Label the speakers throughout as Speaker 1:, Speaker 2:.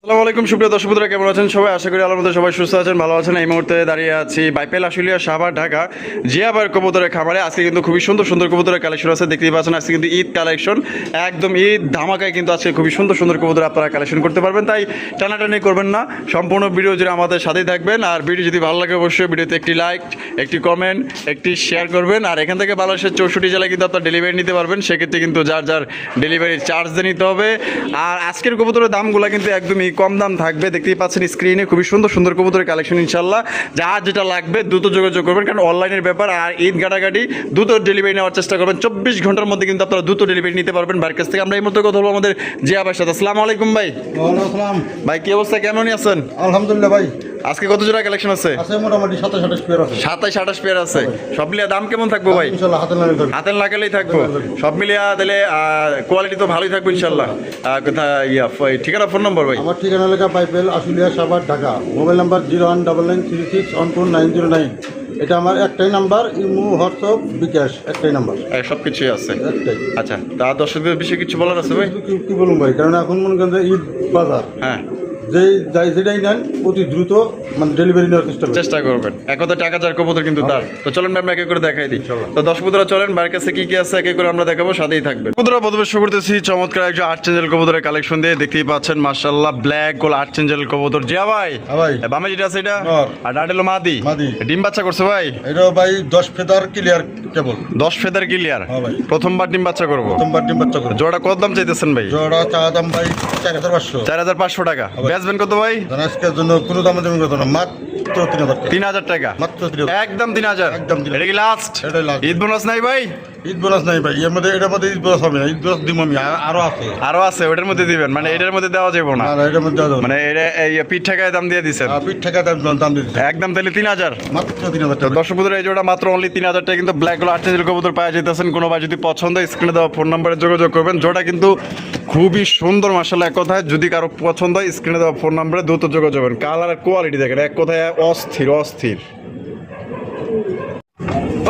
Speaker 1: আসসালামু আলাইকুম সুপ্রিয় দর্শক বন্ধুরা, কেমন আছেন সবাই? আশা করি আল্লাহর মধ্যে সবাই সুস্থ আছেন, ভালো আছেন। এই মুহূর্তে দাঁড়িয়ে আছি বাইপেল আশুলিয়া সাভার ঢাকা জিয়াবার কবুতরের খামারে। আজকে কিন্তু খুবই সুন্দর সুন্দর কবুতরের কালেকশন আছে, দেখতেই পাচ্ছেন। আজকে কিন্তু ঈদ কালেকশন, একদম ঈদ ধামাকায় কিন্তু আজকে খুবই সুন্দর সুন্দর কবুতর আপনারা কালেকশন করতে পারবেন। তাই টানাটানি করবেন না, সম্পূর্ণ ভিডিও জুড়ে আমাদের সাথেই থাকবেন। আর ভিডিও যদি ভালো লাগে অবশ্যই ভিডিওতে একটি লাইক, একটি কমেন্ট, একটি শেয়ার করবেন। আর এখান থেকে বাংলাদেশের 64 জেলায় কিন্তু আপনার ডেলিভারি নিতে পারবেন, সেক্ষেত্রে কিন্তু যার যার ডেলিভারি চার্জ দিয়ে নিতে হবে। আর আজকের কবুতরের দামগুলো কিন্তু একদমই কম দাম থাকবে, দেখতেই পাচ্ছেন স্ক্রিনে। খুবই সুন্দর সুন্দর কবুতরের কালেকশন, ইনশাল্লাহ যার যেটা লাগবে দ্রুত যোগাযোগ করবেন, কারণ অনলাইনের ব্যাপার। আর ঈদ গাটাগাটি দ্রুত ডেলিভারি নেওয়ার চেষ্টা করবেন, 24 ঘন্টার মধ্যে কিন্তু আপনারা দ্রুত ডেলিভারি নিতে পারবেন বাড়ির কাছ থেকে। আমরা এই মতো কথা বলবো আমাদের জিয়া ভাইয়ের সাথে। আসসালামু আলাইকুম ভাই।
Speaker 2: ওয়ালাইকুম
Speaker 1: ভাই কি অবস্থা, কেমনই আছেন?
Speaker 2: আলহামদুলিল্লাহ ভাই।
Speaker 1: আজকে কত জোড়া কালেকশন আছে?
Speaker 2: আছে মোটামুটি 27-28 পেয়ার আছে।
Speaker 1: 27-28 পেয়ার আছে। সব মিলিয়ে দাম কেমন থাকবো ভাই?
Speaker 2: ইনশাআল্লাহ হাতে লাগে থাকবে।
Speaker 1: হাতের লাগালেই থাকবো সব মিলিয়ে, তাহলে কোয়ালিটি তো ভালোই থাকবে ইনশাল্লাহ। কোথায় ঠিকানা, ফোন নম্বর ভাই?
Speaker 2: আমার ঠিকানা লেখা বাইপেল আশুলিয়া সাভার ঢাকা। Mobile number 019936142909। এটা আমার একটাই নাম্বার, ইমো হোয়াটসঅ্যাপ বিকাশ একটাই নাম্বার,
Speaker 1: সব কিছুই আছে।
Speaker 2: একটাই।
Speaker 1: আচ্ছা, তা দর্শকদের বিষয়ে কিছু বলার আছে ভাই?
Speaker 2: কি বলুন ভাই, কারণ এখন মনে করেন যে ঈদ বাজার,
Speaker 1: হ্যাঁ,
Speaker 2: যেটাই নেন অতি দ্রুত মানে ডেলিভারি নেওয়ার চেষ্টা
Speaker 1: করবেন। এক কথা টাকা যার কবুতর কিন্তু তার। তো চলেন আমরা একে করে দেখাই দিই। তো দর্শক বন্ধুরা চলেন, বাড়ির কাছে কি কি আছে একে করে আমরা দেখাবো, সাথেই থাকবে। কবুতরা প্রথমে শুরু করতেছি চমৎকার একজন আর্চেঞ্জেল কবুতরের কালেকশন দিয়ে। দেখতেই পাচ্ছেন মাশাআল্লাহ, ব্ল্যাক গোল আর্চেঞ্জেল কবুতর। জিয়া ভাই,
Speaker 2: ভাই
Speaker 1: বামে যেটা আছে এটা
Speaker 2: নর।
Speaker 1: আর ডাডেলো মাদি।
Speaker 2: মাদি।
Speaker 1: ডিম বাচ্চা করছে ভাই?
Speaker 2: এটা ভাই 10 ফেদার ক্লিয়ার কেবল।
Speaker 1: 10 ফেদার ক্লিয়ার।
Speaker 2: হ্যাঁ ভাই।
Speaker 1: প্রথমবার ডিম বাচ্চা করবো।
Speaker 2: প্রথমবার ডিম বাচ্চা করে।
Speaker 1: জোড়া কত দাম চাইতেছেন ভাই?
Speaker 2: জোড়া চা দাম ভাই 4500।
Speaker 1: 4500 টাকা। বেচবেন কত ভাই?
Speaker 2: আজকের জন্য কোনো দামে দামি কথা না, মাত্র 3000 টাকা।
Speaker 1: 3000 টাকা
Speaker 2: মাত্র 3000।
Speaker 1: একদম 3000।
Speaker 2: একদম 3000।
Speaker 1: এটা কি লাস্ট?
Speaker 2: এটাই last।
Speaker 1: ঈদ বোনাস নাই ভাই?
Speaker 2: ঈদ বোনাস নাই ভাই, এটার মধ্যে ঈদ বোনাস হবে না। ঈদ বোনাস দিব আমি, আরো আছে।
Speaker 1: আরো আছে, ওটার মধ্যে দিবেন? মানে এটার মধ্যে দেওয়া যাবে না?
Speaker 2: না এটার মধ্যে দেওয়া যাবে না।
Speaker 1: মানে এটা এই পিঠ ঠেকায় দাম দিয়ে দিচ্ছেন?
Speaker 2: পিঠ ঠেকা দাম দিচ্ছে
Speaker 1: একদম তাহলে 3000।
Speaker 2: মাত্র 3000
Speaker 1: তো
Speaker 2: টাকা।
Speaker 1: দর্শক বন্ধুরা, এই জোড়া মাত্র অনলি 3000 টাকা কিন্তু ব্ল্যাক গোল আর্টিফিশিয়াল কবুতর পাওয়া যেতেছেন। কোনো ভাই যদি পছন্দ হয় স্ক্রিনে দেওয়া ফোন নম্বরে যোগাযোগ করবেন। জোড়া কিন্তু খুবই সুন্দর মাশাআল্লাহ। এক কথায় যদি কারো পছন্দ হয় স্ক্রিনে দেওয়া ফোন নম্বরে দ্রুত যোগাযোগ করবেন। কালার আর কোয়ালিটি দেখেন, এক কথায় অস্থির অস্থির।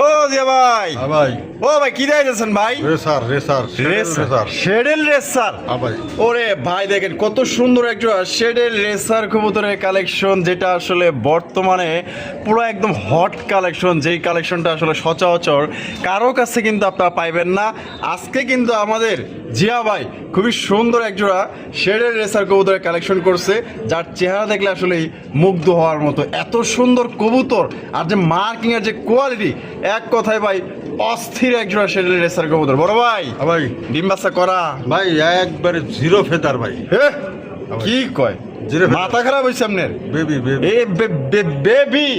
Speaker 1: ও জিয়া ভাই।
Speaker 2: হ্যাঁ ভাই।
Speaker 1: ও ভাই কি দিয়েছেন ভাই?
Speaker 2: রেসার
Speaker 1: শেডেল রেসার।
Speaker 2: হ্যাঁ ভাই।
Speaker 1: ওরে ভাই দেখেন কত সুন্দর একটা শেডেল রেসার কবুতরের কালেকশন, যেটা আসলে বর্তমানে পুরো একদম হট কালেকশন। যেই কালেকশনটা আসলে সচরাচর কারো কাছে কিন্তু আপনারা পাইবেন না। আজকে কিন্তু আমাদের জিয়া ভাই খুবই সুন্দর একজোড়া শেডেল রেসার কবুতরের কালেকশন করছে, যার চেহারা দেখলে আসলেই মুগ্ধ হওয়ার মতো। এত সুন্দর কবুতর আর যে মার্কিং এর যে কোয়ালিটি, এক কথায় ভাই অস্থির একজোড়া শেডেল রেসার কবুতর। বড় ভাই,
Speaker 2: হ্যাঁ ভাই।
Speaker 1: ডিম বাচ্চা করা
Speaker 2: ভাই একবারে জিরো ফেদার ভাই।
Speaker 1: কি কয়,
Speaker 2: জিরো ফেদার।
Speaker 1: মাথা খারাপ হয়েছে আপনার?
Speaker 2: বেবি
Speaker 1: এ বেবি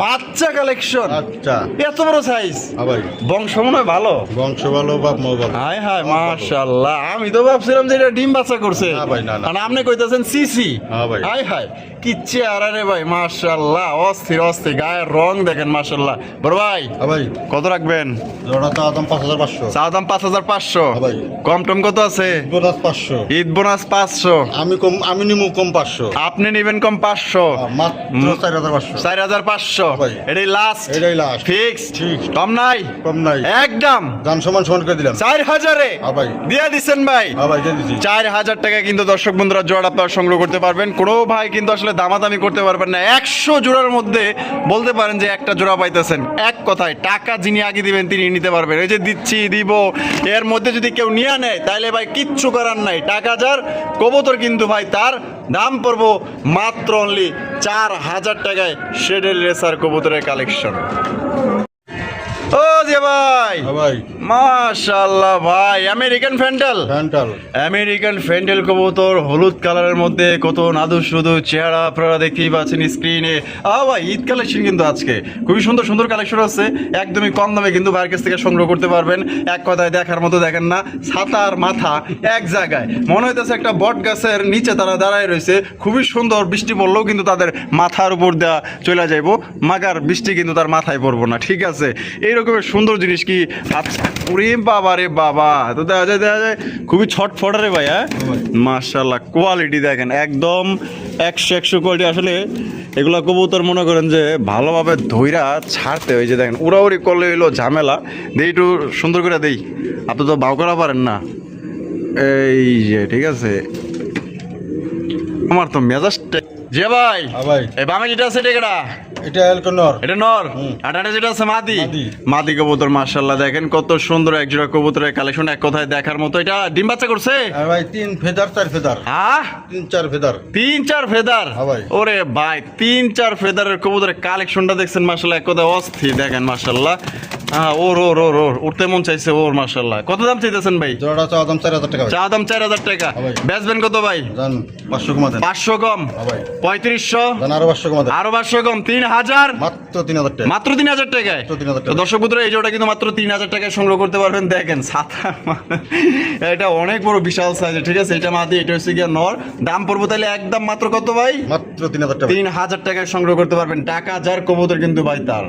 Speaker 1: বাচ্চা কালেকশন,
Speaker 2: আচ্ছা।
Speaker 1: এত বড় সাইজ।
Speaker 2: হ্যাঁ ভাই।
Speaker 1: বংশ মনে হয় ভালো।
Speaker 2: বংশ ভালো, বাপ মা ভালো।
Speaker 1: হায় হায় মাশাআল্লাহ, আমি তো ভাবছিলাম যে এটা ডিম বাচ্চা করছে।
Speaker 2: না ভাই, না, না।
Speaker 1: মানে আপনি কইতাছেন সিসি।
Speaker 2: হ্যাঁ ভাই।
Speaker 1: হায় হায় কি চেহারা রে ভাই, মাশাআল্লাহ অস্থির অস্থির। গায়ের রং দেখেন মাশাআল্লাহ। বড় ভাই
Speaker 2: হ্যাঁ ভাই।
Speaker 1: কত রাখবেন?
Speaker 2: জোড়া চা দাম 5500।
Speaker 1: চা দাম 5500।
Speaker 2: হ্যাঁ ভাই।
Speaker 1: কম টম কত আছে?
Speaker 2: বোনাস 500।
Speaker 1: ঈদ বোনাস 500।
Speaker 2: আমি নিমু কম 500।
Speaker 1: আপনি নেবেন কম 500।
Speaker 2: মাত্র 4500।
Speaker 1: 4500।
Speaker 2: ভাই।
Speaker 1: এটাই লাস্ট?
Speaker 2: এটাই লাস্ট।
Speaker 1: ফিক্স?
Speaker 2: ঠিক।
Speaker 1: কম নাই?
Speaker 2: কম নাই।
Speaker 1: একদম
Speaker 2: দাম সমান করে দিলাম।
Speaker 1: 4000-এ
Speaker 2: হ্যাঁ ভাই।
Speaker 1: দিয়ে দিচ্ছেন ভাই?
Speaker 2: হ্যাঁ ভাই দিয়ে দিছি।
Speaker 1: 4000 টাকা কিন্তু দর্শক বন্ধুরা জোড়া আপনারা সংগ্রহ করতে পারবেন। কোনো ভাই কিন্তু আসলে দামাদামি করতে পারবেন না। 100 জোড়ার মধ্যে বলতে পারেন যে একটা জোড়া পাইতেছেন। এক কথায় টাকা যিনি আগে দিবেন তিনি নিতে পারবেন। এই যে দিচ্ছি দিব, এর মধ্যে যদি কেউ নিয়ে নেয় তাহলে ভাই কিচ্ছু করার নাই। টাকা যার, কবুতর কিন্তু ভাই তার। দাম পড়বো মাত্র অনলি 4000 টাকায় শেডেল রেসার কবুতরের কালেকশন। ও যে ভাই,
Speaker 2: হ্যাঁ ভাই।
Speaker 1: মাশাআল্লাহ ভাই, আমেরিকান ফ্যান্টাল। আমেরিকান ফ্যান্টেল কবুতর হলুদ কালারের মধ্যে কত নাদু শুধু চেহারা আপনারা দেখতেই পাচ্ছেন স্ক্রিনে। ভাই ঈদ কালেকশন কিন্তু আজকে খুবই সুন্দর সুন্দর কালেকশন আছে, একদমই কম দামে কিন্তু ভাইয়ের কাছ থেকে সংগ্রহ করতে পারবেন। এক কথায় দেখার মতো দেখেন না, ছাতার মাথা এক জায়গায়, মনে হইতেছে একটা বট গাছের নিচে তারা দাঁড়ায় রয়েছে। খুবই সুন্দর, বৃষ্টি পড়লেও কিন্তু তাদের মাথার উপর দেওয়া চলে যাইব, মাগার বৃষ্টি কিন্তু তার মাথায় পড়বো না। ঠিক আছে, এইরকমের সুন্দর জিনিস কি আচ্ছা। ওরে বাবা রে বাবা, তো দেখা যায় খুবই ছটফটা রে ভাই। হ্যাঁ মাশাআল্লাহ, কোয়ালিটি দেখেন একদম 100 কোয়ালিটি। আসলে এগুলা কবুতর মনে করেন যে ভালোভাবে ধইরা ছাড়তে হয়। যে দেখেন উড়াউড়ি করলে হইলো ঝামেলা। দেই একটু সুন্দর করে দেই, আপনি তো বাউ করা পারেন না। এই যে ঠিক আছে, আমার তো মেজাজ যে ভাই
Speaker 2: ভাই
Speaker 1: এই বামে যেটা আছে এটা
Speaker 2: এটা এলকনর
Speaker 1: এটা নর আর এটা যেটা আছে মাদি মাদি কবুতর মাশাআল্লাহ দেখেন কত সুন্দর এক জোড়া কবুতরের কালেকশন এক কথায় দেখার মতো এটা ডিম বাচ্চা করছে
Speaker 2: ভাই 3 ফেদার 4 ফেদার
Speaker 1: হ্যাঁ
Speaker 2: 3-4 ফেদার
Speaker 1: 3-4 ফেদার
Speaker 2: ভাই।
Speaker 1: ওরে ভাই 3-4 ফেদারের কবুতরের কালেকশনটা দেখছেন মাশাআল্লাহ এক কথায় অস্থির দেখেন মাশাআল্লাহ হ্যাঁ ওর উঠতে মন চাইছে ওর মাশাআল্লাহ কত দাম চাইতেছেন ভাই
Speaker 2: জোড়াটা চাওয়া দাম 4000 টাকা ভাই
Speaker 1: চা দাম 4000 টাকা
Speaker 2: ভাই।
Speaker 1: বেচবেন কত ভাই
Speaker 2: জান 500 কমা দেন
Speaker 1: 500 কম
Speaker 2: ভাই
Speaker 1: 3500
Speaker 2: জান আরো 500 কমা দেন
Speaker 1: আরো 500 কম 3000
Speaker 2: মাত্র 3000 টাকা
Speaker 1: মাত্র 3000 টাকায়
Speaker 2: মাত্র 3000 টাকা।
Speaker 1: তো দর্শক বন্ধুরা এই জোড়া কিন্তু মাত্র 3000 টাকায় সংগ্রহ করতে পারবেন দেখেন ছাতা এটা অনেক বড় বিশাল সাইজ ঠিক আছে এটা মাদি এটা হচ্ছে গিয়া নর দাম পড়বো তাহলে একদম মাত্র কত ভাই
Speaker 2: মাত্র 3000 টাকা
Speaker 1: 3000 টাকায় সংগ্রহ করতে পারবেন টাকা যার কবুতর কিন্তু ভাই তার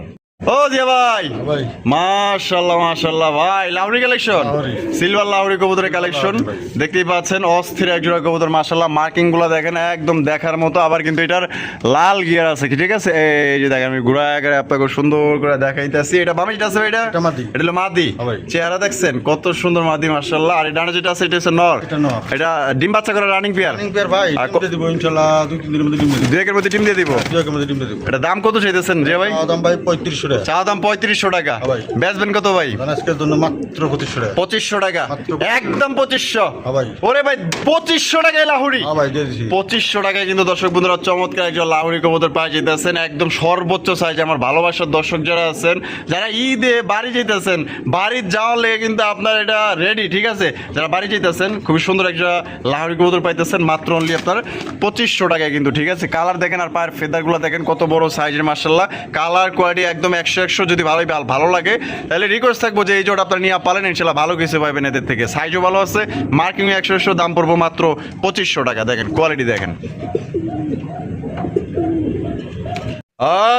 Speaker 1: ও দিয়া ভাই
Speaker 2: ভাই
Speaker 1: মাশাআল্লাহ ভাই লাউরি কালেকশন
Speaker 2: লাউরি।
Speaker 1: সিলভার লাউরি কবুতরের কালেকশন
Speaker 2: লাউরি ভাই।
Speaker 1: দেখতেই পাচ্ছেন অস্থির এক জোড়া কবুতর মাশাআল্লাহ মার্কিং গুলো দেখেন একদম দেখার মতো আবার কিন্তু এটার লাল গিয়ার আছে কি ঠিক আছে এই যে দেখেন আমি ঘুরা করে আপনাকে সুন্দর করে দেখাইতেছি এটা বামে যেটা আছে ভাই এটা
Speaker 2: এটা মাদি।
Speaker 1: এটা হলো মাদি
Speaker 2: ভাই।
Speaker 1: চেহারা দেখছেন কত সুন্দর মাদি মাশাআল্লাহ আর এটা যেটা আছে এটা হচ্ছে নর
Speaker 2: এটা নর।
Speaker 1: এটা ডিম বাচ্চা করে রানিং পেয়ার
Speaker 2: রানিং পেয়ার ভাই
Speaker 1: আর
Speaker 2: ডিম দিব ইনশাআল্লাহ 2-3 দিনের মধ্যে ডিম দিব
Speaker 1: দুই একের মধ্যে ডিম দিয়ে দিব
Speaker 2: 2 এর মধ্যে ডিম দিব
Speaker 1: এটা দাম কত চাইতেছেন যে ভাই
Speaker 2: চাওয়া দাম ভাই 3500 টাকা
Speaker 1: চা দাম 3500 টাকা
Speaker 2: ভাই।
Speaker 1: বেচবেন কত ভাই
Speaker 2: জান আজকের জন্য মাত্র 2500 টাকা
Speaker 1: 2500 টাকা
Speaker 2: মাত্র
Speaker 1: একদম 2500
Speaker 2: ভাই।
Speaker 1: ওরে ভাই 2500 টাকায় লাহুরি
Speaker 2: ভাই দিয়ে দিছি
Speaker 1: 2500 টাকায় কিন্তু দর্শক বন্ধুরা চমৎকার একজন লাহুরি কবুতর পাই যেতেছেন একদম সর্বোচ্চ সাইজ আমার ভালোবাসার দর্শক যারা আছেন যারা ঈদে বাড়ি যেতেছেন বাড়ি যাওয়ার লেগে কিন্তু আপনার এটা রেডি ঠিক আছে যারা বাড়ি যেতেছেন খুবই সুন্দর একটা লাহুরি কবুতর পাইতেছেন মাত্র অনলি আপনার 2500 টাকায় কিন্তু ঠিক আছে কালার দেখেন আর পায়ের ফেদারগুলো দেখেন কত বড় সাইজের মাশাআল্লাহ কালার কোয়ালিটি একদম 100 যদি ভালো লাগে তাহলে রিকোয়েস্ট থাকবো যে এই জোড়া আপনারা নিয়ে পালেন ইনশাআল্লাহ ভালো কিছু পাবেন এদের থেকে সাইজও ভালো আছে মার্কিং 100 দাম পড়বো মাত্র 2500 টাকা দেখেন কোয়ালিটি দেখেন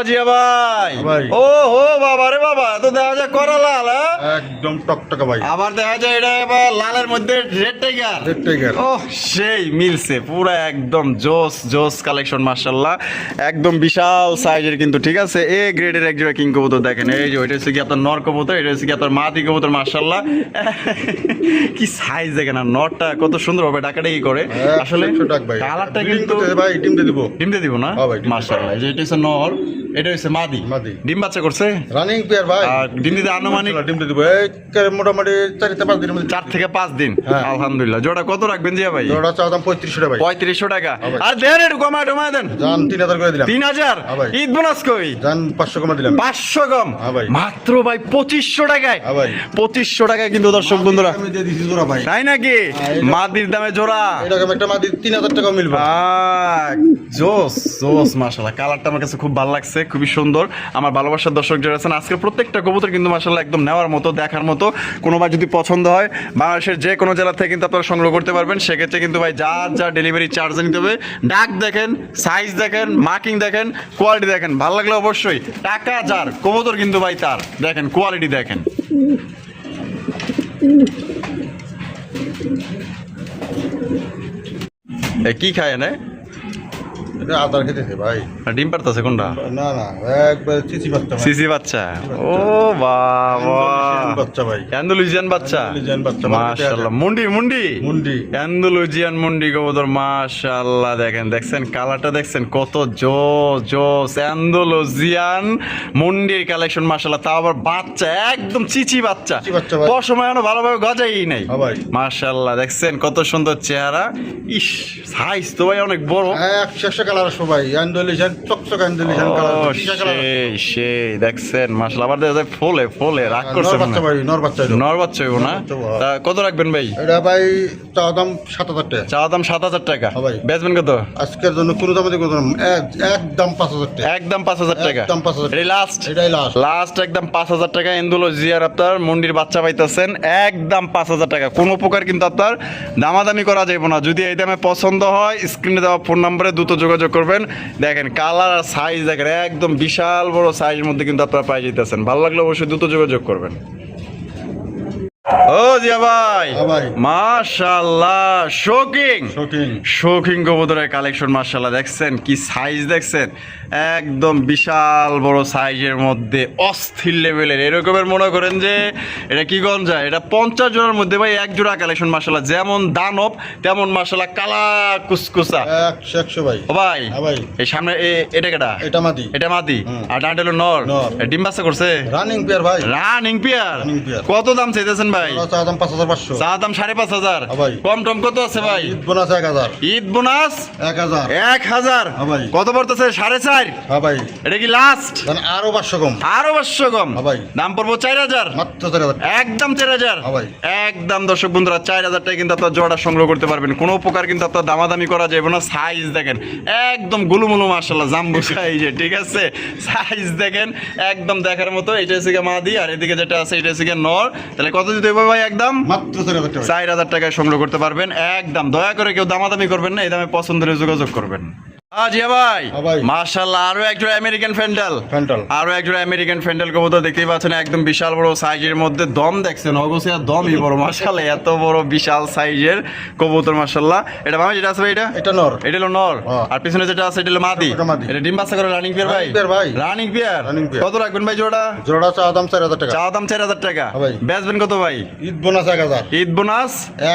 Speaker 1: জিয়া ভাই
Speaker 2: ভাই।
Speaker 1: ও বাবা রে বাবা তো দেখা যায় করা লাল হ্যাঁ?
Speaker 2: একদম টকটকা ভাই
Speaker 1: আবার দেখা যায় এটা এবার লালের মধ্যে রেড টাইগার
Speaker 2: রেড টাইগার
Speaker 1: ও সেই মিলছে পুরো একদম জোস কালেকশন মাশাআল্লাহ একদম বিশাল সাইজের কিন্তু ঠিক আছে এ গ্রেডের এক জোড়া কিং কবুতর দেখেন এই যে ওইটা হচ্ছে কি আপনার নর কবুতর এটা হচ্ছে কি আপনার মাদি কবুতর মাশাআল্লাহ কি সাইজ দেখেন আর নরটা কত সুন্দর হবে ডাকাডাকি করে আসলে
Speaker 2: 100 টাকা ভাই
Speaker 1: কালারটা
Speaker 2: ব্রিডিং
Speaker 1: কিন্তু
Speaker 2: করতে ভাই ডিম দিয়ে দিব
Speaker 1: ডিম দিয়ে দিব না
Speaker 2: হ্যাঁ ভাই, ডিম দিয়ে
Speaker 1: মাশাআল্লাহ এই যে এটা হচ্ছে নর এটা হচ্ছে মাদি
Speaker 2: মাদি।
Speaker 1: ডিম বাচ্চা করছে
Speaker 2: রানিং পেয়ার ভাই
Speaker 1: আর ডিম দিতে আনুমানিক
Speaker 2: ডিম দিয়ে দিব এই মোটামুটি 4-5 দিনের মধ্যে
Speaker 1: 4 থেকে 5 দিন
Speaker 2: হ্যাঁ।
Speaker 1: আলহামদুলিল্লাহ জোড়া কত রাখবেন জিয়া ভাই
Speaker 2: জোড়া চাওয়া দাম 3500 টাকা ভাই
Speaker 1: 3500 টাকা
Speaker 2: ভাই।
Speaker 1: আর দেন একটু কমায় দেন
Speaker 2: জান 3000 করে দিলাম
Speaker 1: 3000
Speaker 2: ভাই।
Speaker 1: ঈদ বোনাস কই
Speaker 2: জান 500 কমা দিলাম
Speaker 1: 500 কম
Speaker 2: হ্যাঁ ভাই।
Speaker 1: মাত্র ভাই 2500 টাকায়
Speaker 2: ভাই।
Speaker 1: 2500 টাকায় কিন্তু দর্শক বন্ধুরা
Speaker 2: আমি দিয়ে দিছি জোড়া ভাই
Speaker 1: তাই নাকি
Speaker 2: হ্যাঁ, এটা-
Speaker 1: মাদির দামে জোড়া
Speaker 2: এরকম একটা মাদি 3000 টাকা মিলবে
Speaker 1: জোস মাশাআল্লাহ কালারটা আমার কাছে খুব ভালো লাগছে খুবই সুন্দর আমার ভালোবাসার দর্শক যারা আছেন আজকে প্রত্যেকটা কবুতর কিন্তু মাশাআল্লাহ একদম নেওয়ার মতো দেখার মতো কোনো ভাই যদি পছন্দ হয় বাংলাদেশের যে কোনো জেলা থেকে কিন্তু আপনারা সংগ্রহ করতে পারবেন সেক্ষেত্রে কিন্তু ভাই যা ডেলিভারি চার্জ নিতে হবে ডাক দেখেন সাইজ দেখেন মার্কিং দেখেন কোয়ালিটি দেখেন ভালো লাগলে অবশ্যই টাকা যার কবুতর কিন্তু ভাই তার দেখেন কোয়ালিটি দেখেন কি খায় না
Speaker 2: এটা আদার খেতেছে ভাই
Speaker 1: ডিম পারতেছে কোনটা
Speaker 2: না একবার চিচি বাচ্চা ভাই
Speaker 1: সিসি বাচ্চা ও বাবা
Speaker 2: বাচ্চা ভাই
Speaker 1: অ্যান্ডালুজিয়ান বাচ্চা
Speaker 2: অ্যান্ডালুজিয়ান বাচ্চা,
Speaker 1: মাশাআল্লাহ মুন্ডি
Speaker 2: মুন্ডি
Speaker 1: অ্যান্ডালুজিয়ান মুন্ডি কবুতর মাশাআল্লাহ দেখছেন কালারটা দেখছেন কত জোস অ্যান্ডালুজিয়ান মুন্ডির কালেকশন মাশাআল্লাহ তাও আবার বাচ্চা একদম চিচি বাচ্চা
Speaker 2: চিচি বাচ্চা ভাই।
Speaker 1: সময় ভালোভাবে গজাই নাই
Speaker 2: হ্যাঁ ভাই।
Speaker 1: মাশাআল্লাহ দেখছেন কত সুন্দর চেহারা ইস সাইজ তো ভাই অনেক বড়
Speaker 2: একশো কালার সবাই অ্যান্ডোলিশন চকচক অ্যান্ডোলিশন কালার
Speaker 1: ও সেই দেখছেন মাশাআল্লাহ আবার দেখা যায় ফলে রাগ করছে
Speaker 2: নর বাচ্চা ভাই নর বাচ্চা এটা।
Speaker 1: নর বাচ্চা হইব না
Speaker 2: নর বাচ্চা,
Speaker 1: তা কত রাখবেন ভাই
Speaker 2: এটা ভাই চাওয়া দাম 7000 টাকা
Speaker 1: চা দাম 7000 টাকা
Speaker 2: হ্যাঁ ভাই।
Speaker 1: বেচবেন কত
Speaker 2: আজকের জন্য কোনো দামে কোনো দাম একদম 5000 টাকা
Speaker 1: একদম 5000 টাকা
Speaker 2: একদম 5000
Speaker 1: এই লাস্ট
Speaker 2: এটাই লাস্ট
Speaker 1: একদম 5000 টাকা এন্ডোলজিয়ার আপনার মন্ডির বাচ্চা পাইতেছেন একদম 5000 টাকা কোনো প্রকার কিন্তু আপনার দামাদামি করা যাবে না যদি এই দামে পছন্দ হয় স্ক্রিনে দেওয়া ফোন নম্বরে দ্রুত যোগাযোগ করবেন দেখেন কালার আর সাইজ দেখেন একদম বিশাল বড় সাইজের মধ্যে কিন্তু আপনারা পাই যেতেছেন ভালো লাগলে অবশ্যই দ্রুত যোগাযোগ করবেন ও জিয়া ভাই
Speaker 2: হ্যাঁ ভাই।
Speaker 1: মাশাআল্লাহ শোকিং
Speaker 2: শৌখিন।
Speaker 1: শৌখিন কবুতরের কালেকশন মাশাআল্লাহ দেখছেন কি সাইজ দেখছেন একদম বিশাল বড় সাইজের মধ্যে অস্থির লেভেলের এরকমের মনে করেন যে এটা কি গঞ্জা এটা 50 জোড়ার মধ্যে ভাই এক জোড়া কালেকশন মাশাআল্লাহ যেমন দানব তেমন মাশাআল্লাহ কালা কুসকুসা
Speaker 2: 100 ভাই।
Speaker 1: ও ভাই
Speaker 2: হ্যাঁ ভাই।
Speaker 1: এই সামনে এটা কেটা
Speaker 2: এটা মাদি।
Speaker 1: এটা মাদি
Speaker 2: হুম।
Speaker 1: আর ডান্ডা হলো নর
Speaker 2: নর।
Speaker 1: এ ডিম বাচ্চা করছে
Speaker 2: রানিং পেয়ার ভাই।
Speaker 1: Running pair
Speaker 2: Running pair।
Speaker 1: কত দাম চাইতেছেন ভাই
Speaker 2: চা দাম 5500।
Speaker 1: চা দাম 5500
Speaker 2: হ্যাঁ ভাই।
Speaker 1: কম টম কত আছে ভাই
Speaker 2: ঈদ বোনাস 1000।
Speaker 1: ঈদ বোনাস
Speaker 2: 1000।
Speaker 1: 1000
Speaker 2: হ্যাঁ ভাই।
Speaker 1: কত পড়তেছে 4.5
Speaker 2: হ্যাঁ ভাই।
Speaker 1: এটা কি লাস্ট
Speaker 2: দেন আরো 500 কম।
Speaker 1: আরো 500 কম
Speaker 2: হ্যাঁ ভাই।
Speaker 1: দাম পড়বো 4000
Speaker 2: মাত্র 4000।
Speaker 1: একদম 4000
Speaker 2: হ্যাঁ ভাই।
Speaker 1: একদম দর্শক বন্ধুরা 4000 টাকা কিন্তু আপনার জোড়া সংগ্রহ করতে পারবেন কোনো প্রকার কিন্তু আপনার দামাদামি করা যাবে না সাইজ দেখেন একদম গুলুমুলু মাশাআল্লাহ জাম্বু সাইজে ঠিক আছে সাইজ দেখেন একদম দেখার মতো এটা হচ্ছে গিয়ে মাদি আর এদিকে যেটা আছে এটা হচ্ছে গিয়ে নর তাহলে কত দিতে হবে ভাই একদম
Speaker 2: মাত্র 4000 টাকা।
Speaker 1: 4000 টাকায় সংগ্রহ করতে পারবেন একদম দয়া করে কেউ দামাদামি করবেন না এই দামে পছন্দের যোগাযোগ করবেন জিয়া ভাই
Speaker 2: হ্যাঁ ভাই।
Speaker 1: মাশাআল্লাহ আরো একজোড়া আমেরিকান ফ্যান্ডেল
Speaker 2: ফ্যান্টাল।
Speaker 1: আরো একজোড়া আমেরিকান ফ্যান্ডেল কবুতর দেখতেই পাচ্ছেন একদম বিশাল বড় সাইজের মধ্যে দম দেখছেন অগোছিয়া দমই বড় মাশাআল্লাহ এত বড় বিশাল সাইজের কবুতর মাশাআল্লাহ এটা মামা যেটা আছে ভাই এটা
Speaker 2: এটা নর।
Speaker 1: এটা হলো নর
Speaker 2: হ্যাঁ।
Speaker 1: আর পিছনে যেটা আছে এটা হলো মাদি
Speaker 2: এটা মাদি।
Speaker 1: এটা ডিম বাচ্চা করে রানিং পেয়ার ভাই
Speaker 2: Running pair ভাই।
Speaker 1: Running pair
Speaker 2: Running pair।
Speaker 1: কত রাখবেন ভাই জোড়া
Speaker 2: জোড়া চা দাম 4000 টাকা।
Speaker 1: চা দাম 4000 টাকা
Speaker 2: হ্যাঁ ভাই।
Speaker 1: বেচবেন কত ভাই
Speaker 2: ঈদ বোনাস 1000।
Speaker 1: ঈদ বোনাস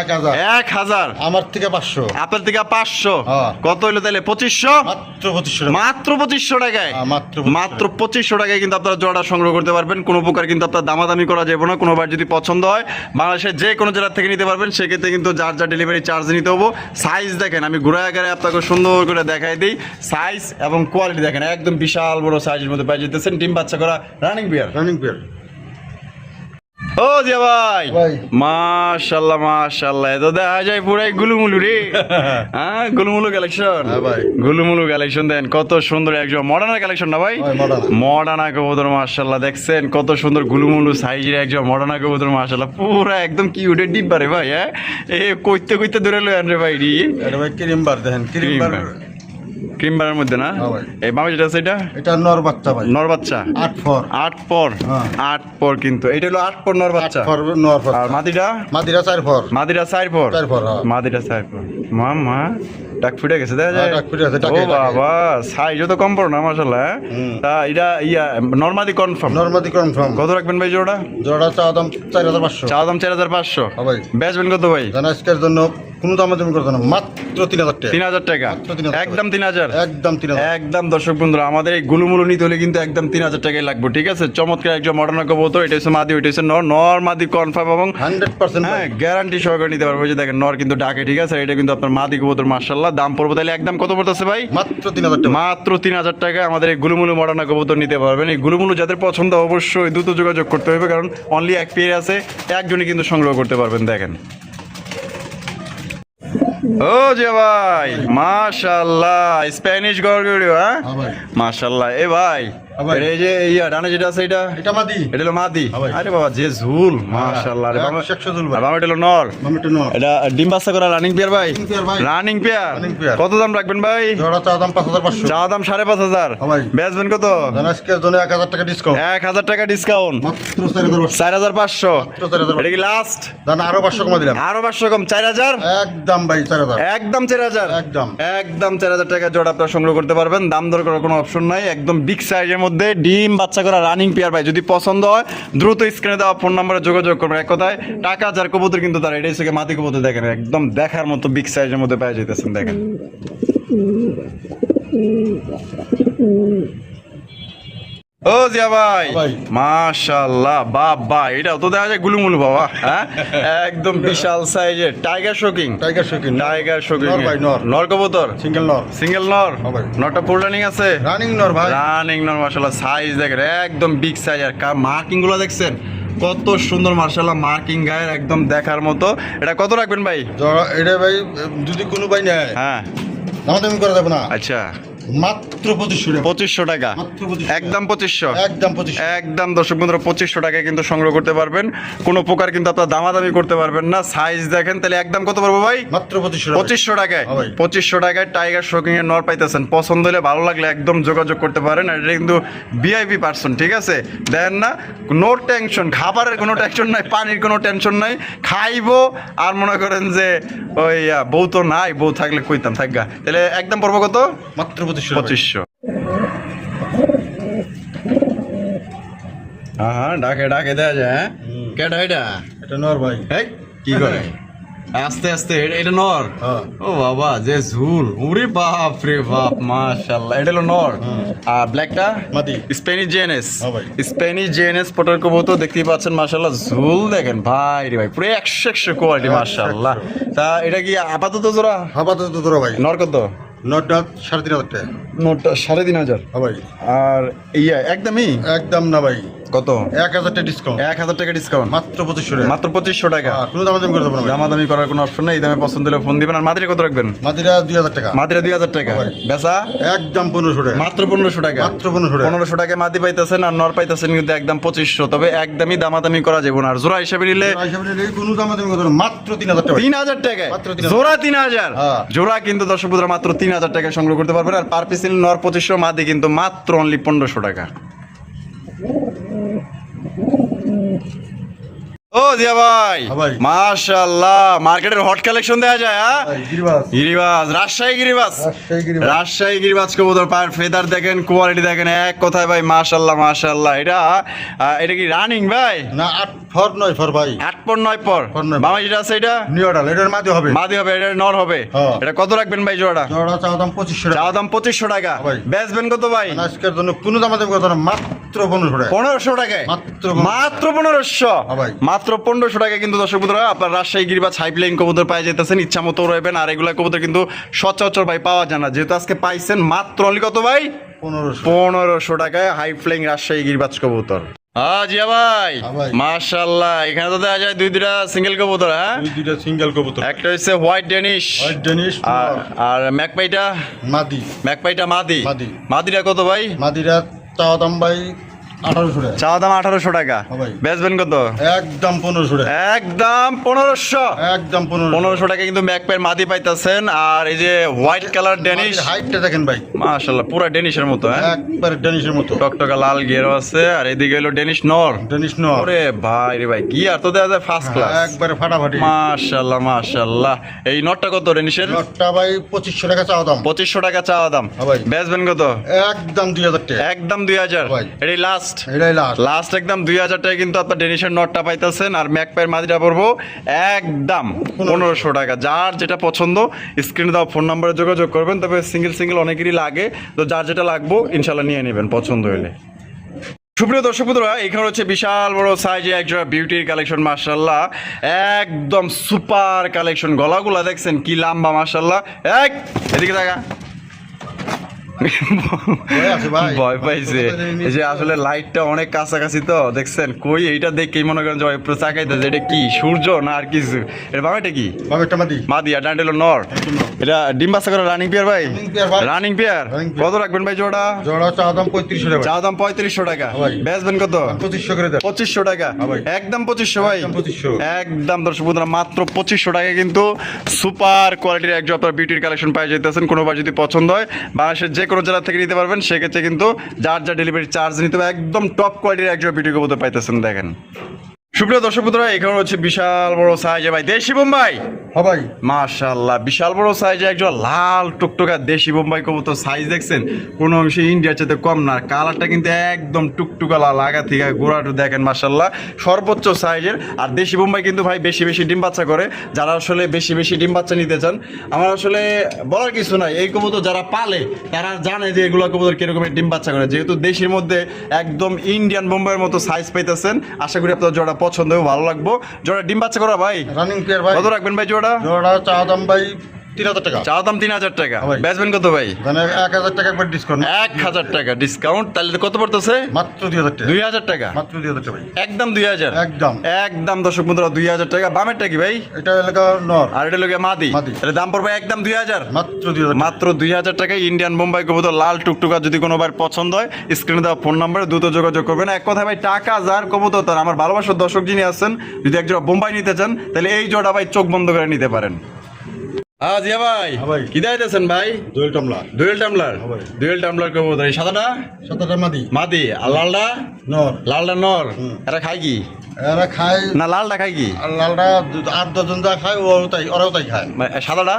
Speaker 2: 1000।
Speaker 1: 1000
Speaker 2: আমার থেকে 500।
Speaker 1: আপনার থেকে 500
Speaker 2: হ্যাঁ।
Speaker 1: কত হইলো তাহলে 2500
Speaker 2: মাত্র 2500 টাকা।
Speaker 1: মাত্র 2500 টাকায়
Speaker 2: হ্যাঁ, মাত্র 2500
Speaker 1: মাত্র 2500 টাকায় কিন্তু আপনারা জোড়া সংগ্রহ করতে পারবেন কোনো প্রকার কিন্তু আপনার দামাদামি করা যাবে না কোনোবার যদি পছন্দ হয় বাংলাদেশের যে কোনো জেলা থেকে নিতে পারবেন সেক্ষেত্রে কিন্তু যার যা ডেলিভারি চার্জ নিতে হবো সাইজ দেখেন আমি ঘুরে আকারে আপনাকে সুন্দর করে দেখাই দিই সাইজ এবং কোয়ালিটি দেখেন একদম বিশাল বড় সাইজের মধ্যে পাই যেতেছেন ডিম বাচ্চা করা রানিং বিয়ার
Speaker 2: রানিং পেয়ার।
Speaker 1: ও জিয়া ভাই
Speaker 2: ভাই।
Speaker 1: মাশাআল্লাহ মাশাআল্লাহ এতো দেখা যায় পুরাই গুলুমুলু রে হ্যাঁ গুলুমুলু কালেকশন
Speaker 2: হ্যাঁ ভাই।
Speaker 1: গুলুমুলু কালেকশন দেন কত সুন্দর একজন মডার্ন কালেকশন না ভাই
Speaker 2: ভাই, modern।
Speaker 1: মডার্ন কবুতর মাশাআল্লাহ দেখছেন কত সুন্দর গুলুমুলু সাইজের একজন মডার্ন কবুতর মাশাআল্লাহ পুরা একদম কিউট ডিব্বা রে ভাই হ্যাঁ এ কইতে কইতে ধরে লয় রে ভাই রি
Speaker 2: এটা ভাই ক্রিমবার দেখেন ক্রিমবার।
Speaker 1: ক্রিমবারের মধ্যে না
Speaker 2: হ্যাঁ ভাই।
Speaker 1: এই মামা যেটা আছে এটা
Speaker 2: এটা নর বাচ্চা ভাই।
Speaker 1: নর বাচ্চা
Speaker 2: 8 ফর।
Speaker 1: 8 পর
Speaker 2: হ্যাঁ।
Speaker 1: 8 পর কিন্তু এটা হলো 8 পর নর বাচ্চা
Speaker 2: ফর নর ফর।
Speaker 1: আর মাদিটা
Speaker 2: মাদিরা 4 ফর।
Speaker 1: মাদিরা 4 পর
Speaker 2: 4 ফর। হ্যাঁ।
Speaker 1: মাদিরা 4 পর মামা ডাক ফুটে গেছে দেখা যায়
Speaker 2: হ্যাঁ, ডাক ফুটে গেছে,
Speaker 1: ও
Speaker 2: ডাকে, ডাকে।
Speaker 1: বাবা সাইজও তো কম পড়ো না মাশাআল্লাহ
Speaker 2: হুম।
Speaker 1: তা এটা নরমালি কনফার্ম
Speaker 2: নরমাদি কনফার্ম।
Speaker 1: কত রাখবেন ভাই জোড়া
Speaker 2: জোড়া চা দাম 4500।
Speaker 1: চা দাম 4500
Speaker 2: হ্যাঁ ভাই।
Speaker 1: বেচবেন কত ভাই
Speaker 2: জানা আজকের জন্য কোনো দামাদামি করতে না মাত্র 3000 টাকা।
Speaker 1: 3000 টাকা
Speaker 2: মাত্র 3000
Speaker 1: একদম 3000
Speaker 2: একদম 3000।
Speaker 1: একদম দর্শক বন্ধুরা আমাদের এই গুলুমুলু নিতে হলে কিন্তু একদম 3000 টাকাই লাগবে ঠিক আছে চমৎকার একজন মডার্ন কবুতর এটা হচ্ছে মাদি ওইটা হচ্ছে নর মাদি কনফার্ম এবং
Speaker 2: 100%
Speaker 1: হ্যাঁ
Speaker 2: ভাই।
Speaker 1: গ্যারান্টি সহকারে নিতে পারবো ওই যে দেখেন নর কিন্তু ডাকে ঠিক আছে আর এটা কিন্তু আপনার মাদি কবুতর মাশাআল্লাহ দাম পড়বে তাহলে একদম কত পড়তেছে ভাই
Speaker 2: মাত্র 3000 টাকা।
Speaker 1: মাত্র 3000 টাকায় আমাদের এই গুলুমুলু মডার্ন কবুতর নিতে পারবেন এই গুলুমুলু যাদের পছন্দ অবশ্যই দ্রুত যোগাযোগ করতে হবে কারণ অনলি এক পেয়ার আছে একজনই কিন্তু সংগ্রহ করতে পারবেন দেখেন ও যে ভাই মাশাআল্লাহ স্প্যানিশ গরগরিও হ্যাঁ
Speaker 2: হ্যাঁ ভাই।
Speaker 1: মাশাআল্লাহ এ ভাই
Speaker 2: হ্যাঁ ভাই।
Speaker 1: এই যে ডানে যেটা আছে এটা
Speaker 2: এটা মাদি।
Speaker 1: এটা হলো মাদি
Speaker 2: হ্যাঁ ভাই।
Speaker 1: আরে বাবা যে ঝুল মাশাআল্লাহ আরে বাবা
Speaker 2: 100 ঝুল ভাই।
Speaker 1: আর বাবা এটা হলো নর
Speaker 2: মামিটা নর।
Speaker 1: এটা ডিম বাচ্চা করা রানিং পেয়ার ভাই
Speaker 2: Running pair ভাই।
Speaker 1: Running pair
Speaker 2: Running pair।
Speaker 1: কত দাম রাখবেন ভাই
Speaker 2: জোড়া চা দাম 5500।
Speaker 1: চা দাম 5500
Speaker 2: হ্যাঁ ভাই।
Speaker 1: বেচবেন কত
Speaker 2: জানা আজকের জন্য 1000 টাকা ডিসকাউন্ট।
Speaker 1: 1000 টাকা ডিসকাউন্ট
Speaker 2: মাত্র 4500।
Speaker 1: 4500
Speaker 2: মাত্র 4500।
Speaker 1: এটা কি লাস্ট
Speaker 2: জানা আরো 500 কমা দিলাম।
Speaker 1: আরো 500 কম 4000
Speaker 2: একদম ভাই 4000।
Speaker 1: একদম 4000
Speaker 2: একদম।
Speaker 1: একদম 4000 টাকা জোড়া আপনারা সংগ্রহ করতে পারবেন দাম দর করার কোনো অপশন নাই একদম বিগ সাইজের মধ্যে ডিম বাচ্চা করা রানিং পেয়ার ভাই যদি পছন্দ হয় দ্রুত স্ক্রিনে দেওয়া ফোন নম্বরে যোগাযোগ করবেন এক কথায় টাকা যার কবুতর কিন্তু তার এটাই থেকে মাটি কবুতর দেখেন একদম দেখার মতো বিগ সাইজের মধ্যে পেয়ে যেতেছেন দেখেন ও জিয়া ভাই
Speaker 2: ভাই।
Speaker 1: মাশাআল্লাহ বাবা এটা তো দেখা যায় গুলুমুলু বাবা হ্যাঁ একদম বিশাল সাইজের টাইগার শোকিং
Speaker 2: টাইগার শৌখিন।
Speaker 1: টাইগার শোকিং
Speaker 2: নর ভাই, নর।
Speaker 1: নর কবুতর
Speaker 2: সিঙ্গেল নর।
Speaker 1: সিঙ্গেল নর
Speaker 2: হ্যাঁ ভাই।
Speaker 1: নরটা ফুল রানিং আছে
Speaker 2: রানিং নর ভাই।
Speaker 1: রানিং নর মাশাআল্লাহ সাইজ দেখেন একদম বিগ সাইজ আর মার্কিং গুলো দেখছেন কত সুন্দর মাশাআল্লাহ মার্কিং গায়ের একদম দেখার মতো এটা কত রাখবেন ভাই
Speaker 2: জোড়া এটা ভাই যদি কোনো ভাই নেয়
Speaker 1: হ্যাঁ
Speaker 2: দামাদামি করা যাবে না।
Speaker 1: আচ্ছা
Speaker 2: মাত্র 2500 টাকা।
Speaker 1: 2500 টাকা
Speaker 2: মাত্র 2500
Speaker 1: একদম 2500
Speaker 2: একদম 2500।
Speaker 1: একদম দর্শক বন্ধুরা 2500 টাকায় কিন্তু সংগ্রহ করতে পারবেন, কোনো প্রকার কিন্তু আপনার দামাদামি করতে পারবেন না। সাইজ দেখেন, তাহলে একদম কত পারবো ভাই?
Speaker 2: মাত্র 2500 টাকা।
Speaker 1: 2500 টাকায়
Speaker 2: হ্যাঁ ভাই।
Speaker 1: 2500 টাকায় টাইগার শোকিং এর নর পাইতেছেন। পছন্দ হলে ভালো লাগলে একদম যোগাযোগ করতে পারেন। আর এটা কিন্তু ভিআইপি পার্সন, ঠিক আছে? দেন না, নো টেনশন, খাবারের কোনো টেনশন নাই, পানির কোনো টেনশন নাই, খাইবো। আর মনে করেন যে ওই বউ তো নাই, বউ থাকলে কইতাম থাকগা। তাহলে একদম পড়বো কত?
Speaker 2: মাত্র 2500 টাকা।
Speaker 1: 2500। হ্যাঁ, ডাকে ডাকে দেয়া যায়। হ্যাঁ, কেডা এটা?
Speaker 2: এটা নর ভাই।
Speaker 1: এই কি করে? আস্তে আস্তে, এটা নর।
Speaker 2: হ্যাঁ।
Speaker 1: ও বাবা, যে ঝুল, ওরে বাপ রে বাপ, মাশাআল্লাহ। এটা হলো নর। আর ব্ল্যাকটা
Speaker 2: মাদি।
Speaker 1: স্প্যানিশ জেএনএস।
Speaker 2: হ্যাঁ ভাই।
Speaker 1: স্প্যানিশ জেএনএস পটার কবুতর দেখতেই পাচ্ছেন, মাশাআল্লাহ। ঝুল দেখেন ভাই রে ভাই, পুরো 100 কোয়ালিটি, মাশাআল্লাহ। তা এটা কি আপাতত জোড়া?
Speaker 2: আপাতত তোরা ভাই।
Speaker 1: নর কত?
Speaker 2: নরটা 3500 টাকা।
Speaker 1: নরটা 3500।
Speaker 2: হ্যাঁ ভাই।
Speaker 1: আর একদমই
Speaker 2: একদম না ভাই।
Speaker 1: কত?
Speaker 2: 1000 টাকা ডিসকাউন্ট।
Speaker 1: 1000 টাকা ডিসকাউন্ট।
Speaker 2: মাত্র 2500 টাকা।
Speaker 1: মাত্র 2500 টাকা।
Speaker 2: কোনো দামাদামি করতে পারবো না ভাই।
Speaker 1: দামাদামি করার কোনো অপশন নেই। এই দামে পছন্দ হলে ফোন দিবেন। আর মাদিরা কত রাখবেন?
Speaker 2: মাদিরা 2000 টাকা।
Speaker 1: মাদিরা 2000 টাকা।
Speaker 2: ভাই।
Speaker 1: বেচা
Speaker 2: একদম 1500 টাকা।
Speaker 1: মাত্র 1500 টাকা।
Speaker 2: মাত্র 1500 টাকা।
Speaker 1: 1500 টাকায় মাদি পাইতেছেন, আর নর পাইতেছেন কিন্তু একদম 2500। তবে একদমই দামাদামি করা যাবে না। আর জোড়া হিসেবে নিলে
Speaker 2: কোনো দামাদামি করতে পারবো না। মাত্র 3000 টাকা।
Speaker 1: 3000 টাকায়
Speaker 2: মাত্র 3000
Speaker 1: জোড়া 3000।
Speaker 2: হ্যাঁ।
Speaker 1: জোড়া কিন্তু দর্শক বন্ধুরা মাত্র 3000 টাকায় সংগ্রহ করতে পারবেন। আর পার পিস নর 2500, মাদি কিন্তু মাত্র অনলি 1500 টাকা। ও জিয়া ভাই,
Speaker 2: হ্যাঁ ভাই।
Speaker 1: মাশাআল্লাহ, মার্কেটের হট কালেকশন দেখা যায়। হ্যাঁ,
Speaker 2: ভাই, গিরিবাস।
Speaker 1: গিরিবাজ, রাজশাহী গিরিবাজ।
Speaker 2: রাজশাহী গিরিবাস।
Speaker 1: রাজশাহী গিরিবাজ কবুতর, পায়ের ফেদার দেখেন, কোয়ালিটি দেখেন, এক কথায় ভাই মাশাআল্লাহ মাশাআল্লাহ। এটা কি রানিং ভাই?
Speaker 2: না 8 ফর 9 ফর ভাই।
Speaker 1: 8 পর 9 পর।
Speaker 2: পর 9 পর।
Speaker 1: বাবা যেটা আছে এটা
Speaker 2: নিউডাল এটার মাঝে হবে।
Speaker 1: মাদি হবে, এটা নর হবে।
Speaker 2: হ্যাঁ।
Speaker 1: এটা কত রাখবেন ভাই জোড়াটা?
Speaker 2: জোড়া চাওয়া দাম 2500 টাকা।
Speaker 1: চাওয়া দাম 2500 টাকা।
Speaker 2: ভাই।
Speaker 1: বেচবেন কত ভাই?
Speaker 2: আজকের জন্য কোনো দামাদামি করতে না, মাত্র 1500 টাকা।
Speaker 1: 1500 টাকায়।
Speaker 2: মাত্র
Speaker 1: মাত্র 1500।
Speaker 2: হ্যাঁ ভাই।
Speaker 1: মাত্র 1500 টাকায় কিন্তু দর্শক বন্ধুরা আপনার রাজশাহী গিরিবাজ হাই প্লেইং কবুতর পাই যেতেছেন। ইচ্ছা মতো রইবেন। আর এগুলা কবুতর কিন্তু সচরাচর ভাই পাওয়া যায় না, যেহেতু আজকে পাইছেন মাত্র অনলি কত ভাই?
Speaker 2: 1500।
Speaker 1: 1500 টাকায় হাই ফ্লাইং রাজশাহী গিরিবাজ কবুতর। জিয়া ভাই,
Speaker 2: হ্যাঁ ভাই।
Speaker 1: মাশাআল্লাহ, এখানে তো দেখা যায় দুইটা সিঙ্গেল কবুতর। হ্যাঁ,
Speaker 2: দুইটা সিঙ্গেল কবুতর।
Speaker 1: একটা হচ্ছে হোয়াইট ডেনিশ,
Speaker 2: হোয়াইট ডেনিশ
Speaker 1: আর ম্যাকপাইটা।
Speaker 2: মাদি।
Speaker 1: ম্যাকপাইটা মাদি।
Speaker 2: মাদি।
Speaker 1: মাদিটা কত ভাই?
Speaker 2: মাদিরা চাওয়া দাম ভাই 1800 টাকা।
Speaker 1: চাওয়া দাম 1800 টাকা।
Speaker 2: হ্যাঁ ভাই।
Speaker 1: বেচবেন কত?
Speaker 2: একদম 1500 টাকা।
Speaker 1: একদম 1500।
Speaker 2: একদম 1500।
Speaker 1: 1500 টাকা কিন্তু ম্যাকপাইয়ের মাদি পাইতেছেন। আর এই যে হোয়াইট কালার ডেনিশ,
Speaker 2: হাইটটা দেখেন ভাই,
Speaker 1: মাশাআল্লাহ, পুরো ডেনিশের মতো। হ্যাঁ,
Speaker 2: একবারে ডেনিশের মতো।
Speaker 1: টকটকা লাল গিয়ারও আছে। আর এদিকে হলো ডেনিশ নর।
Speaker 2: ডেনিশ নর।
Speaker 1: ওরে ভাই রে ভাই, গিয়ার তো দেখা যায় ফার্স্ট ক্লাস।
Speaker 2: একবারে ফাটাফাটি।
Speaker 1: মাশাআল্লাহ মাশাআল্লাহ। এই নটটা কত ডেনিশের?
Speaker 2: নটটা ভাই 2500 টাকা চাওয়া দাম।
Speaker 1: 2500 টাকা চাওয়া দাম।
Speaker 2: হ্যাঁ ভাই।
Speaker 1: বেচবেন কত?
Speaker 2: একদম 2000 টাকা।
Speaker 1: একদম 2000।
Speaker 2: ভাই।
Speaker 1: এটাই লাস্ট।
Speaker 2: এটাই লাস্ট।
Speaker 1: লাস্ট একদম 2000 টাকা কিন্তু আপনার ডেনিশের নটটা পাইতেছেন। আর ম্যাকপাইয়ের মাদিটা পড়বো একদম 1500 টাকা। যার যেটা পছন্দ স্ক্রিনে দাও ফোন নাম্বারে যোগাযোগ করবেন। তবে সিঙ্গেল সিঙ্গেল অনেকেরই লাগে, তো যার যেটা লাগবো ইনশাল্লাহ নিয়ে নেবেন পছন্দ হলে। সুপ্রিয় দর্শক বন্ধুরা, এখানে হচ্ছে বিশাল বড় সাইজে একজোড়া বিউটির কালেকশন, মাশাআল্লাহ, একদম সুপার কালেকশন। গলাগুলা দেখছেন কি লম্বা, মাশাআল্লাহ। এদিকে দেখা
Speaker 2: ভয় আছে ভাই।
Speaker 1: ভয় পাইছে। এই যে আসলে লাইটটা অনেক কাছাকাছি তো দেখছেন, কই এইটা দেখেই মনে করেন যে পুরো চাকাইতেছে। এটা কি সূর্য না আর কিছু? এটা বাবাটা কি?
Speaker 2: বাবাটা মাদি।
Speaker 1: মাদি। আর ডান্ডেলো নর। এটা ডিম বাচ্চা করে রানিং পেয়ার ভাই?
Speaker 2: Running pair ভাই।
Speaker 1: Running pair.
Speaker 2: Running pair।
Speaker 1: কত রাখবেন ভাই জোড়া?
Speaker 2: জোড়া চাওয়া দাম 3500 টাকা।
Speaker 1: চা দাম 3500 টাকা।
Speaker 2: ভাই।
Speaker 1: বেচবেন কত?
Speaker 2: 2500 করে দেন।
Speaker 1: 2500 টাকা।
Speaker 2: ভাই।
Speaker 1: একদম 2500 ভাই।
Speaker 2: একদম 2500।
Speaker 1: একদম দর্শক বন্ধুরা মাত্র 2500 টাকা কিন্তু সুপার কোয়ালিটির একজন আপনার বিউটির কালেকশন পাই যেতেছেন। কোনোবার যদি পছন্দ হয় বাংলাদেশের যে কোনো জেলা থেকে নিতে পারবেন, সেক্ষেত্রে কিন্তু যার যা ডেলিভারি চার্জ নিতে হবে। একদম টপ কোয়ালিটির একজন বিউটি কবুতর পাইতেছেন। দেখেন সুপ্রিয় দর্শক বন্ধুরা, এখানে হচ্ছে বিশাল বড় সাইজে ভাই দেশি বোম্বাই।
Speaker 2: হ্যাঁ ভাই।
Speaker 1: মাশাআল্লাহ, বিশাল বড় সাইজে একজন লাল টুকটুকা দেশি বোম্বাই কবুতর। সাইজ দেখছেন কোনো অংশে ইন্ডিয়ার চাইতে কম না। কালারটা কিন্তু একদম টুকটুকা লাল, আগা থেকে গোড়াটু দেখেন মাশাআল্লাহ, সর্বোচ্চ সাইজের। আর দেশি বোম্বাই কিন্তু ভাই বেশি বেশি ডিম বাচ্চা করে। যারা আসলে বেশি বেশি ডিম বাচ্চা নিতে চান, আমার আসলে বলার কিছু নাই। এই কবুতর যারা পালে তারা জানে যে এগুলো কবুতর কিরকমের ডিম বাচ্চা করে। যেহেতু দেশির মধ্যে একদম ইন্ডিয়ান বোম্বাইয়ের মতো সাইজ পাইতেছেন, আশা করি আপনার জোড়া পছন্দ হবে, ভালো লাগবো। জোড়া ডিম বাচ্চা করা ভাই?
Speaker 2: রানিং পেয়ার ভাই।
Speaker 1: কত রাখবেন ভাই জোড়া?
Speaker 2: জোড়া চাওয়া দাম ভাই 3,000 টাকা।
Speaker 1: চাওয়া দাম 3,000 টাকা।
Speaker 2: ভাই।
Speaker 1: বেচবেন কত ভাই?
Speaker 2: মানে 1,000 টাকা একবার ডিসকাউন্ট।
Speaker 1: 1,000 টাকা ডিসকাউন্ট। তাহলে কত পড়তেছে?
Speaker 2: মাত্র 2,000 টাকা।
Speaker 1: 2,000 টাকা।
Speaker 2: মাত্র 2,000 টাকা ভাই।
Speaker 1: একদম 2,000।
Speaker 2: একদম।
Speaker 1: একদম দর্শক বন্ধুরা 2,000 টাকা। বামেরটা কি ভাই?
Speaker 2: এটা এলাকা নর।
Speaker 1: আর এটা লোকে মাদি।
Speaker 2: মাদি।
Speaker 1: তাহলে দাম পড়বে একদম 2,000।
Speaker 2: মাত্র 2,000 টাকা।
Speaker 1: মাত্র 2,000 টাকায় ইন্ডিয়ান বোম্বাই কবুতর লাল টুকটুকা। যদি কোনো বার পছন্দ হয় স্ক্রিনে দেওয়া ফোন নাম্বারে দ্রুত যোগাযোগ করবেন। এক কথা ভাই, টাকা যার কবুতর তার। আমার ভালোবাসার দর্শক যিনি আছেন, যদি এক জোড়া বোম্বাই নিতে চান তাহলে এই জোড়া ভাই চোখ বন্ধ করে নিতে পারেন। জিয়া ভাই,
Speaker 2: হ্যাঁ ভাই।
Speaker 1: কি দাইতেছেন ভাই?
Speaker 2: দোয়েল টামলা।
Speaker 1: Dual tumbler.
Speaker 2: হ্যাঁ ভাই।
Speaker 1: ডুয়েল টাম্বলার কবুতর। এই সাদাটা
Speaker 2: সাতটা মাদি।
Speaker 1: মাদি, আর লালটা?
Speaker 2: নর।
Speaker 1: লালটা নর।
Speaker 2: হুম।
Speaker 1: এটা খায় কি?
Speaker 2: এরা খায়
Speaker 1: না লালটা খায় কি?
Speaker 2: আর লালটা 8-10 যা খায় ওরাও তাই খায়।
Speaker 1: সাদাটা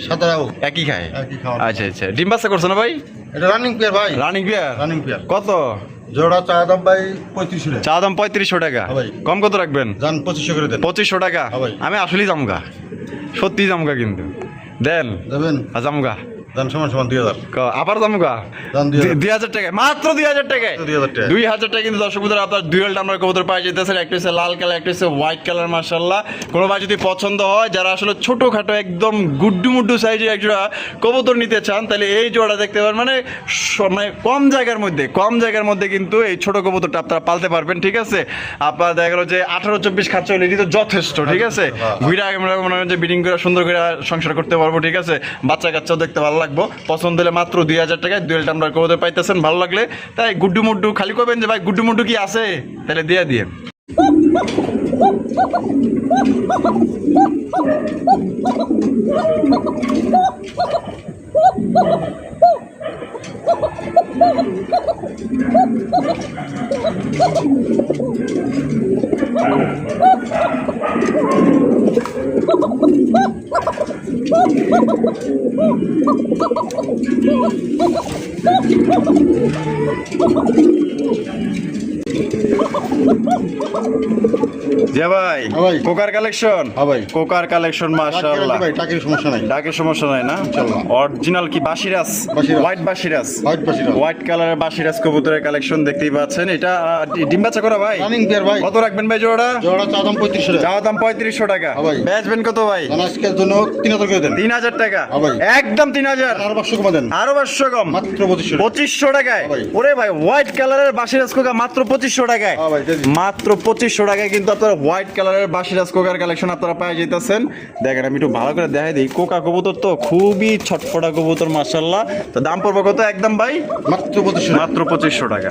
Speaker 2: সাদারাও
Speaker 1: একই খায়।
Speaker 2: একই খাওয়া।
Speaker 1: আচ্ছা আচ্ছা, ডিম বাচ্চা করছো না ভাই?
Speaker 2: এটা রানিং পেয়ার ভাই।
Speaker 1: রানিং বিয়ার।
Speaker 2: Running pair.
Speaker 1: কত?
Speaker 2: জোড়া চা দাম ভাই 35 টাকা।
Speaker 1: চা দাম 3500 টাকা।
Speaker 2: হ্যাঁ ভাই।
Speaker 1: কম কত রাখবেন?
Speaker 2: জান 2500 করে দেন।
Speaker 1: 2500 টাকা।
Speaker 2: হ্যাঁ ভাই।
Speaker 1: আমি আসলেই জামগা, সত্যি জামগা কিন্তু দেন।
Speaker 2: দেবেন
Speaker 1: জামগা
Speaker 2: জান সমান 2,000।
Speaker 1: আবার জামগা
Speaker 2: দাম 2,000।
Speaker 1: 2,000 টাকা। মাত্র 2,000 টাকায়।
Speaker 2: 2,000 টাকা।
Speaker 1: 2,000 টাকা কিন্তু দর্শক বন্ধুরা আপনার ডুয়েল টাম্বলার কবুতর পাই যেতেছেন। একটা হচ্ছে লাল কালার, একটা হচ্ছে হোয়াইট কালার। মাশাআল্লাহ, কোনো ভাই যদি পছন্দ হয়, যারা আসলে ছোটোখাটো একদম গুড্ডু মুড্ডু সাইজের এক জোড়া কবুতর নিতে চান, তাহলে এই জোড়া দেখতে পারেন। মানে মানে কম জায়গার মধ্যে কিন্তু এই ছোট কবুতরটা আপনারা পালতে পারবেন। ঠিক আছে, আপনার দেখা গেলো যে 18-24 খাচ্ছে হলে কিন্তু যথেষ্ট। ঠিক আছে, ঘুরে আমরা মনে হয় যে বিডিং করে সুন্দর করে সংসার করতে পারবো। ঠিক আছে, বাচ্চা কাচ্চাও দেখতে ভালো লাগবো। পছন্দ হলে মাত্র 2,000 টাকায় ডুয়েল টাম্বলার কবুতর পাইতেছেন। ভালো লাগলে তাই গুড্ডু মুড্ডু খালি করবেন যে ভাই গুড্ডু মুড্ডু কি আছে, তাহলে দিয়ে। জিয়া ভাই,
Speaker 2: হ্যাঁ ভাই।
Speaker 1: কোকার কালেকশন।
Speaker 2: হ্যাঁ ভাই।
Speaker 1: কোকার কালেকশন মাশাআল্লাহ।
Speaker 2: ভাই টাকের সমস্যা নাই।
Speaker 1: ডাকের সমস্যা নাই না?
Speaker 2: ইনশাআল্লাহ।
Speaker 1: অরিজিনাল কি বাসিরাস?
Speaker 2: বাসিরাস।
Speaker 1: হোয়াইট বাসিরাস।
Speaker 2: হোয়াইট বাসিরা।
Speaker 1: হোয়াইট কালারের বাসিরাস কবুতরের কালেকশন দেখতেই পাচ্ছেন। এটা ডিম বাচ্চা করা ভাই?
Speaker 2: রানিং পেয়ার ভাই।
Speaker 1: কত রাখবেন ভাই জোড়া?
Speaker 2: জোড়া চা দাম 3500 টাকা।
Speaker 1: চাওয়া দাম 3500 টাকা।
Speaker 2: হ্যাঁ ভাই।
Speaker 1: বেচবেন কত ভাই?
Speaker 2: জান আজকের জন্য 3,000 করে দেন।
Speaker 1: 3,000 টাকা।
Speaker 2: হ্যাঁ ভাই।
Speaker 1: একদম 3,000।
Speaker 2: আর 500 কমা দেন।
Speaker 1: আরো 500 কম।
Speaker 2: মাত্র 2500 টাকা।
Speaker 1: 2500 টাকায়।
Speaker 2: হ্যাঁ ভাই।
Speaker 1: ওরে ভাই, হোয়াইট কালারের বাসিরাস কোকা মাত্র 2500 টাকায়।
Speaker 2: হ্যাঁ ভাই, দিয়ে দিন।
Speaker 1: মাত্র 2500 টাকায় কিন্তু আপনারা হোয়াইট কালারের বাসিরাস কোকার কালেকশন আপনারা পাই যেতেছেন। দেখেন আমি একটু ভালো করে দেখাই দিই। কোকা কবুতর তো খুবই ছটফটা কবুতর মাশাআল্লাহ। তো দাম পড়বে কত একদম ভাই?
Speaker 2: মাত্র 2500 টাকা।
Speaker 1: মাত্র 2500 টাকা।